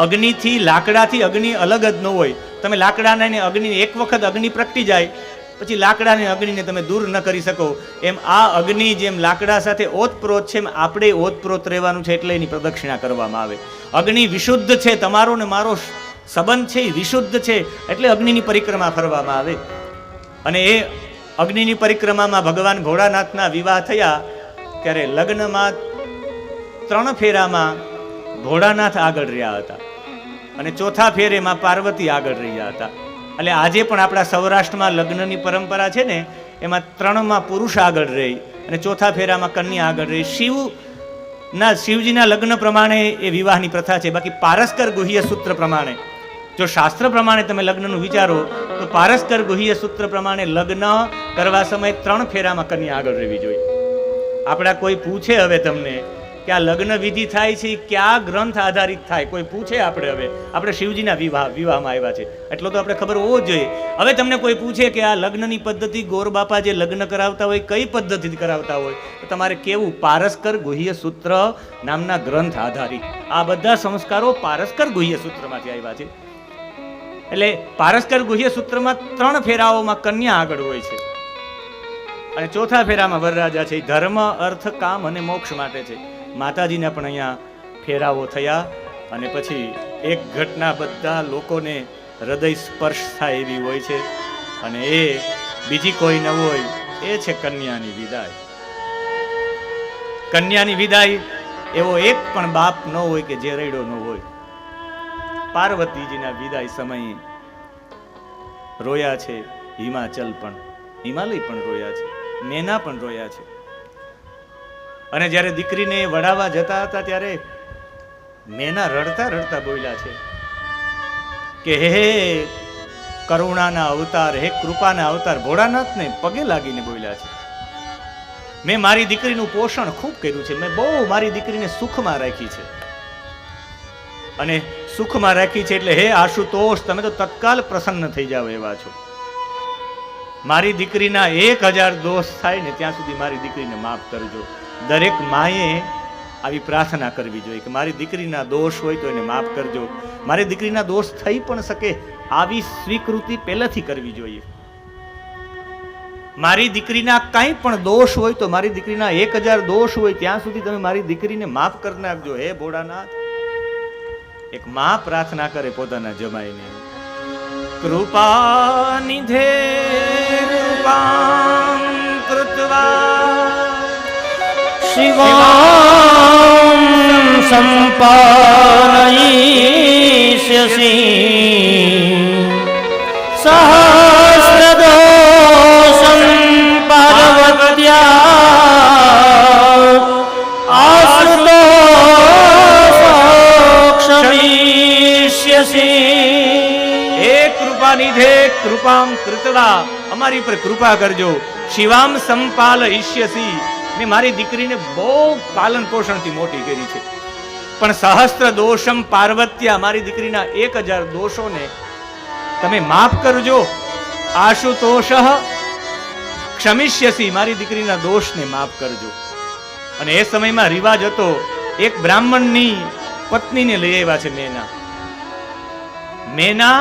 અગ્નિથી લાકડાથી અગ્નિ અલગ જ ન હોય. તમે લાકડાને અને અગ્નિને એક વખત અગ્નિ પ્રગટી જાય પછી લાકડાને અગ્નિને તમે દૂર ન કરી શકો. એમ આ અગ્નિ જેમ લાકડા સાથે ઓતપ્રોત છે એમ આપણે ઓતપ્રોત રહેવાનું છે, એટલે એની પ્રદક્ષિણા કરવામાં આવે. અગ્નિ વિશુદ્ધ છે, તમારો ને મારો સંબંધ છે એ વિશુદ્ધ છે, એટલે અગ્નિની પરિક્રમા ફરવામાં આવે. અને એ અગ્નિની પરિક્રમામાં ભગવાન ભોળાનાથના વિવાહ થયા ત્યારે લગ્નમાં 3 ફેરામાં ભોળાનાથ આગળ રહ્યા હતા અને 4થા ફેરેમાં પાર્વતી આગળ રહ્યા હતા. એટલે આજે પણ આપણા સૌરાષ્ટ્રમાં લગ્નની પરંપરા છે ને, એમાં 3માં પુરુષ આગળ રહી અને 4થા ફેરામાં કન્યા આગળ રહી. શિવજીના લગ્ન પ્રમાણે એ વિવાહની પ્રથા છે. બાકી પારસ્કર ગુહ્ય સૂત્ર પ્રમાણે, જો શાસ્ત્ર પ્રમાણે તમે લગ્નનું વિચારો તો પારસ્કર ગુહ્ય સૂત્ર પ્રમાણે લગ્ન કરવા સમયે 3 ફેરામાં કન્યા આગળ રહેવી જોઈએ. આપણા કોઈ પૂછે હવે તમને કે આ લગ્ન વિધિ થાય છે કયા ગ્રંથ આધારિત થાય, કોઈ પૂછે આપણે શિવજીના વિવાહમાં આવ્યા છે એટલો તો આપણે ખબર હોવો જોઈએ. હવે તમને કોઈ પૂછે કે આ લગ્નની પદ્ધતિ ગોર બાપા જે લગ્ન કરાવતા હોય કઈ પદ્ધતિથી કરાવતા હોય, તો તમારે કેવું પારસ્કર ગુહ્ય સૂત્ર નામના ગ્રંથ આધારિત. આ બધા સંસ્કારો પારસ્કર ગુહ્ય સૂત્રમાંથી આવ્યા છે. એટલે પારસ્કર ગુહ્ય સૂત્રમાં 3 ફેરાઓમાં કન્યા આગળ હોય છે અને 4થા ફેરામાં વરરાજા છે. ધર્મ, અર્થ, કામ અને મોક્ષ માટે છે. માતાજીના પણ અહીંયા ફેરાઓ થયા અને પછી એક ઘટના બધા લોકોને હૃદય સ્પર્શ થાય એવી હોય છે અને એ બીજી કોઈ ન હોય, એ છે કન્યાની વિદાય. કન્યાની વિદાય એવો એક પણ બાપ ન હોય કે જે રડ્યો ન હોય. પાર્વતીજીના વિદાય સમયે રોયા છે હિમાલય પણ રોયા છે, મેના પણ રોયા છે. અને જ્યારે દીકરીને વડાવા જતા હતા ત્યારે મેના રડતા રડતા બોલ્યા છે કે હે કરુણાના અવતાર, હે કૃપાના અવતાર, ભોળાનાથને પગે લાગીને બોલ્યા છે. મેં મારી દીકરીનું પોષણ ખૂબ કર્યું છે, મેં બહુ મારી દીકરીને સુખમાં રાખી છે અને સુખમાં રાખી છે એટલે હે આશુતોષ, તમે તો તત્કાલ પ્રસન્ન થઈ જાઓ એવા છો. મારી દીકરીના 1000 દોષ થાય ને ત્યાં સુધી મારી દીકરીને માફ કરજો. દરેક માએ આવી પ્રાર્થના કરવી જોઈએ કે મારી દીકરીના દોષ હોય તો એને માફ કરજો. મારી દીકરીના દોષ થઈ પણ શકે આવી સ્વીકૃતિ પહેલાથી કરવી જોઈએ. મારી દીકરીના કંઈ પણ દોષ હોય તો મારી દીકરીના 1000 દોષ હોય ત્યાં સુધી તમે મારી દીકરીને માફ કરી નાખજો. હે ભોળાનાથ, એક માં પ્રાર્થના કરે પોતાના જમાઈને, કૃપા નિધે કૃપાં કૃત્વા શિવાં સંપાદયિષ્યસી સહસ્રદોષં પાર્વત્યા આશ્રિતોષમિષ્યસી. હે કૃપા નિધે કૃપાં કૃત્વા, અમારી પર કૃપા કરજો. શિવામ સંપાલયિષ્યસી, મેં મારી દીકરીને બહુ પાલન પોષણથી મોટી કરી છે, પણ સહસ્ત્ર દોષમ પાર્વત્યા, મારી દીકરીના 1000 દોષોને તમે માફ કરજો. આશુતોષ ક્ષમિષ્યસી, મારી દીકરીના દોષને માફ કરજો. અને એ સમયમાં રિવાજ હતો, એક બ્રાહ્મણની પત્નીને લઈ આવ્યા છે મેના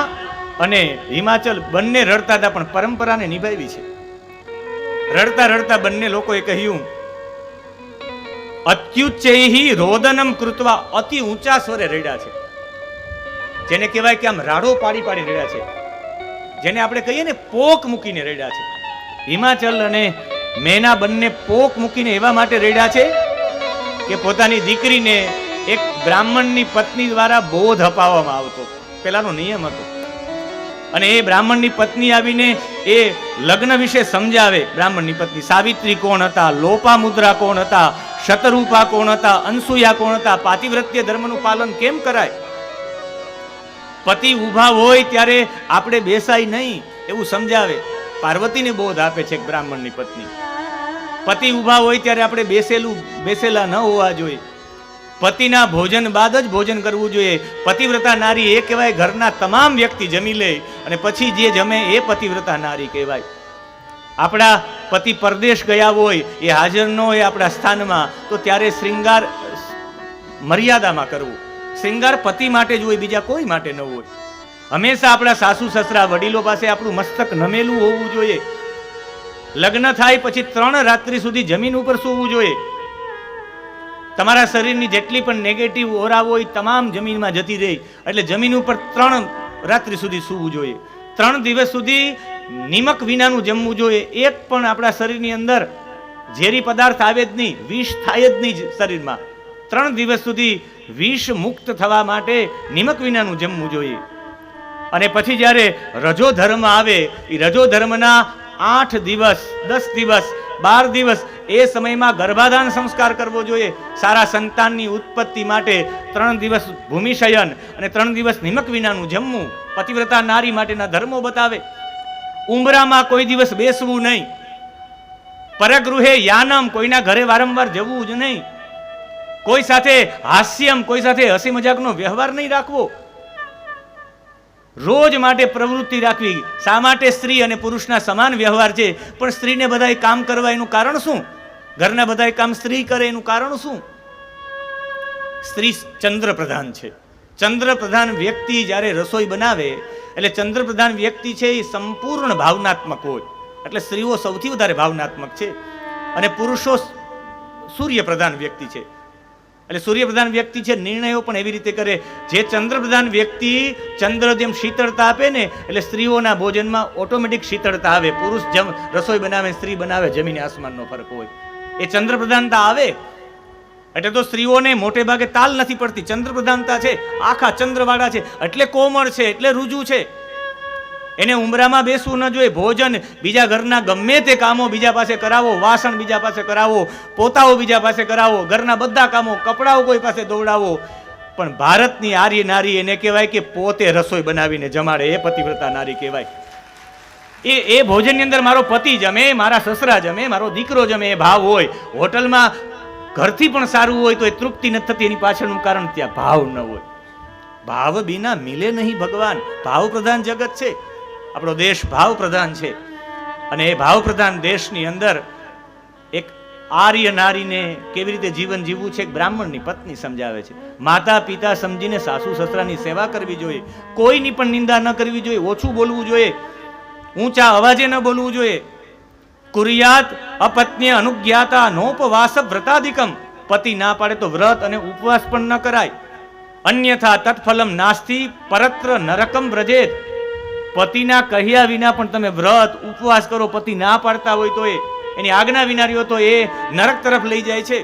અને હિમાચલ બંને રડતા હતા, પણ પરંપરાને નિભાવી છે. રડતા રડતા બંને લોકોએ કહ્યું, અત્યુચ્ચૈહિ રોદનમ કૃત્વા, અતિ ઊંચા સ્વરે રડ્યા છે, જેને કહેવાય કે આમ રાડો પાડી પાડી રડ્યા છે, જેને આપણે કહીએ ને પોક મૂકીને રડ્યા છે. હિમાચલ અને મેના બંને પોક મૂકીને એવા માટે રડ્યા છે કે પોતાની દીકરીને એક બ્રાહ્મણની પત્ની દ્વારા બોધ અપાવવામાં આવતો, પેલાનો નિયમ હતો. અને એ બ્રાહ્મણની પત્ની આવીને એ લગ્ન વિશે સમજાવે. બ્રાહ્મણની પત્ની સાવિત્રી કોણ હતા, લોપામુદ્રા કોણ હતા, શતરૂપા કોણ હતા, અનસુયા કોણ હતા, પાતિવ્રત્ય ધર્મનું પાલન કેમ કરાય. પતિ ઊભા હોય ત્યારે આપણે બેસાય નહીં એવું સમજાવે. પાર્વતીને બોધ આપે છે એક બ્રાહ્મણની પત્ની. પતિ ઊભા હોય ત્યારે આપણે બેસેલા ન હોવા જોઈએ. પતિના ભોજન બાદ જ ભોજન કરવું જોઈએ. પતિવ્રતા નારી એ કહેવાય ઘરના તમામ વ્યક્તિ જમી લે અને પછી જે જમે એ પતિવ્રતા નારી કહેવાય. આપણા પતિ પરદેશ ગયા હોય, એ હાજર ન હોય આપણા સ્થાનમાં, તો ત્યારે શ્રૃંગાર મર્યાદામાં કરવું. શ્રૃંગાર પતિ માટે જ હોય, બીજા કોઈ માટે ન હોય. હંમેશા આપણા સાસુ સસરા વડીલો પાસે આપણું મસ્તક નમેલું હોવું જોઈએ. લગ્ન થાય પછી 3 રાત્રિ સુધી જમીન ઉપર સૂવું જોઈએ. તમારા શરીરની જેટલી પણ નેગેટિવ ઓરા હોય તમામ જમીનમાં જતી રહે, એટલે જમીન ઉપર 3 રાત્રિ સુધી સૂવું જોઈએ. 3 દિવસ સુધી નિમક વિનાનું જમવું જોઈએ. એક પણ આપણા શરીરની અંદર ઝેરી પદાર્થ આવે જ નહીં, વિષ થાય જ નહીં શરીરમાં. 3 દિવસ સુધી વિષ મુક્ત થવા માટે નિમક વિનાનું જમવું જોઈએ. અને પછી જ્યારે રજો ધર્મ આવે, એ રજો ધર્મના 8 દિવસ, 10 દિવસ, 12 દિવસ એ સમયમાં ગર્ભાધાન સંસ્કાર કરવો જોઈએ. સારા સંતાનની ઉત્પત્તિ માટે 3 દિવસ ભૂમિશયન અને 3 દિવસ નિમક વિનાનું જમવું પતિવ્રતા નારી માટેના ધર્મો બતાવે. ઉંબરામાં કોઈ દિવસ બેસવું નહીં. પરગૃહે યાનમ, કોઈના ઘરે વારંવાર જવું જ નહીં. કોઈ સાથે હાસ્યમ, કોઈ સાથે હસી મજાકનો વ્યવહાર નહીં રાખવો. રોજ માટે પ્રવૃત્તિ રાખવી. શા માટે સ્ત્રી અને પુરુષના સમાન વ્યવહાર છે, પણ સ્ત્રીને બધાય કામ કરવા એનું કારણ શું? ઘરના બધાય કામ સ્ત્રી કરે એનું કારણ શું? સ્ત્રી ચંદ્ર પ્રધાન છે. ચંદ્ર પ્રધાન વ્યક્તિ જ્યારે રસોઈ બનાવે એટલે ચંદ્ર પ્રધાન વ્યક્તિ છે એ સંપૂર્ણ ભાવનાત્મક હોય. એટલે સ્ત્રીઓ સૌથી વધારે ભાવનાત્મક છે અને પુરુષો સૂર્ય પ્રધાન વ્યક્તિ છે. એટલે સૂર્ય પ્રધાન વ્યક્તિ છે નિર્ણયો પણ એવી રીતે કરે. જે ચંદ્ર પ્રધાન વ્યક્તિ, ચંદ્ર જેમ શીતળતા આપે ને, એટલે સ્ત્રીઓના ભોજનમાં ઓટોમેટિક શીતળતા આવે. પુરુષ જેમ રસોઈ બનાવે, સ્ત્રી બનાવે, જમીન આસમાનનો ફરક હોય. એ ચંદ્ર પ્રધાનતા આવે એટલે તો સ્ત્રીઓને મોટે ભાગે તાલ નથી પડતી. ચંદ્ર પ્રધાનતા છે, આખા ચંદ્રવાળા છે, એટલે કોમળ છે, એટલે રૂજુ છે. એને ઉંબરામાં બેસવું ન જોઈએ. ભોજન બીજા ઘરના ગમે તે કામો બીજા પાસે કરાવો, વાસણ બીજા પાસે કરાવો, પોતાઓ બીજા પાસે કરાવો, ઘરના બધા કામો, કપડાઓ કોઈ પાસે દોડાવો, પણ ભારતની આર્ય નારી એને કહેવાય કે પોતે રસોઈ બનાવીને જમાડે, એ પતિવ્રતા નારી કહેવાય. એ ભોજનની અંદર મારો પતિ જમે, મારા સસરા જમે, મારો દીકરો જમે, એ ભાવ હોય. હોટલમાં ઘરથી પણ સારું હોય તો એ તૃપ્તિ નથી થતી, એની પાછળનું કારણ ત્યાં ભાવ ન હોય. ભાવ વિના મિલે નહીં ભગવાન. ભાવ પ્રધાન જગત છે. આપણો દેશ ભાવ પ્રધાન છે અને એ ભાવ પ્રધાન દેશની અંદર એક આર્ય નારીને કેવી રીતે જીવન જીવવું છે એક બ્રાહ્મણની પત્ની સમજાવે છે. માતા પિતા સમજીને સાસુ સસરાની સેવા કરવી જોઈએ. કોઈની પણ નિંદા ન કરવી જોઈએ. ઓછું બોલવું જોઈએ. ઊંચા અવાજે ન બોલવું જોઈએ. કુરિયાત અપત્ન્ય અનુજ્ઞાતા નોપવાસ વ્રતાધિકમ. પતિ ના પાડે તો વ્રત અને ઉપવાસ પણ ન કરાય. અન્યથા તત્ફલમ નાસ્તિ પરત્ર નરકમ વ્રજેત. પતિના કહ્યા વિના પણ તમે વ્રત ઉપવાસ કરો, પતિ ના પાડતા હોય તો એની આજ્ઞા વિનારીઓ તો એ નરક તરફ લઈ જાય છે.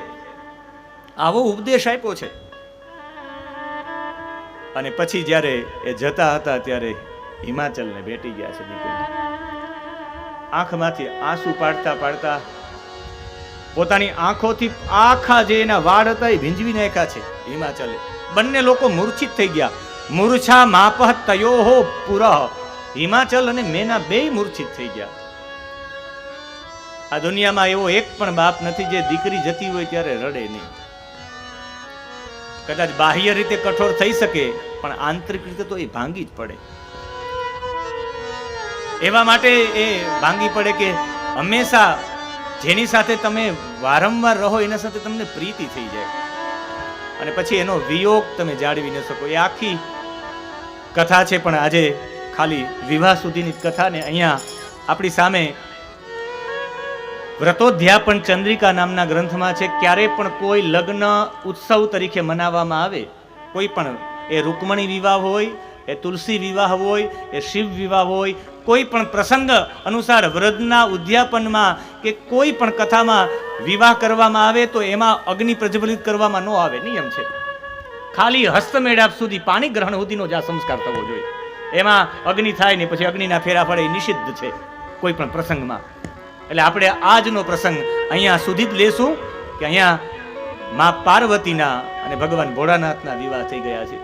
આવો ઉપદેશ આપ્યો છે. અને પછી જ્યારે એ જતા હતા ત્યારે હિમાચલને ભેટી ગયા છે દીકરી. આંખમાંથી આંસુ પાડતા પાડતા પોતાની આંખોથી આખા જે એના વાળ હતા એ ભીંજવી નાખ્યા છે હિમાચલે. બંને લોકો મૂર્છિત થઈ ગયા. મૂર્છા માપહ તયોહો પુરઃ. હિમાચલ અને મેના બે મૂર્છિત થઈ ગયા. આ દુનિયામાં એવો એક પણ બાપ નથી જે દીકરી જતી હોય ત્યારે રડે નહીં. કદાચ બાહ્ય રીતે કઠોર થઈ શકે પણ આંતરિક રીતે તો એ ભાંગી જ પડે. એવા માટે એ ભાંગી પડે કે હંમેશા જેની સાથે તમે વારંવાર રહો એના સાથે તમને પ્રીતિ થઈ જાય અને પછી એનો વિયોગ તમે જાળવી ન શકો. એ આખી કથા છે. પણ આજે ખાલી વિવાહ સુધીની કથા ને અહીંયા આપણી સામે વ્રતોધ્યાપન ચંદ્રિકા નામના ગ્રંથમાં છે. ક્યારે પણ કોઈ લગ્ન ઉત્સવ તરીકે મનાવવામાં આવે, કોઈ પણ, એ રૂકમણી વિવાહ હોય, એ તુલસી વિવાહ હોય, એ શિવ વિવાહ હોય, કોઈ પણ પ્રસંગ અનુસાર વ્રતના ઉદ્યાપનમાં કે કોઈ પણ કથામાં વિવાહ કરવામાં આવે તો એમાં અગ્નિ પ્રજ્વલિત કરવામાં ન આવે. નિયમ છે ખાલી હસ્તમેળાપ સુધી, પાણી ગ્રહણ સુધીનો જ આ સંસ્કાર થવો જોઈએ. એમાં અગ્નિ થાય ને પછી અગ્નિના ફેરા પડે એ નિષિદ્ધ છે કોઈ પણ પ્રસંગમાં. એટલે આપણે આજનો પ્રસંગ અહીંયા સુધી જ લેશું કે અહીંયા મા પાર્વતીના અને ભગવાન ભોળાનાથના વિવાહ થઈ ગયા છે.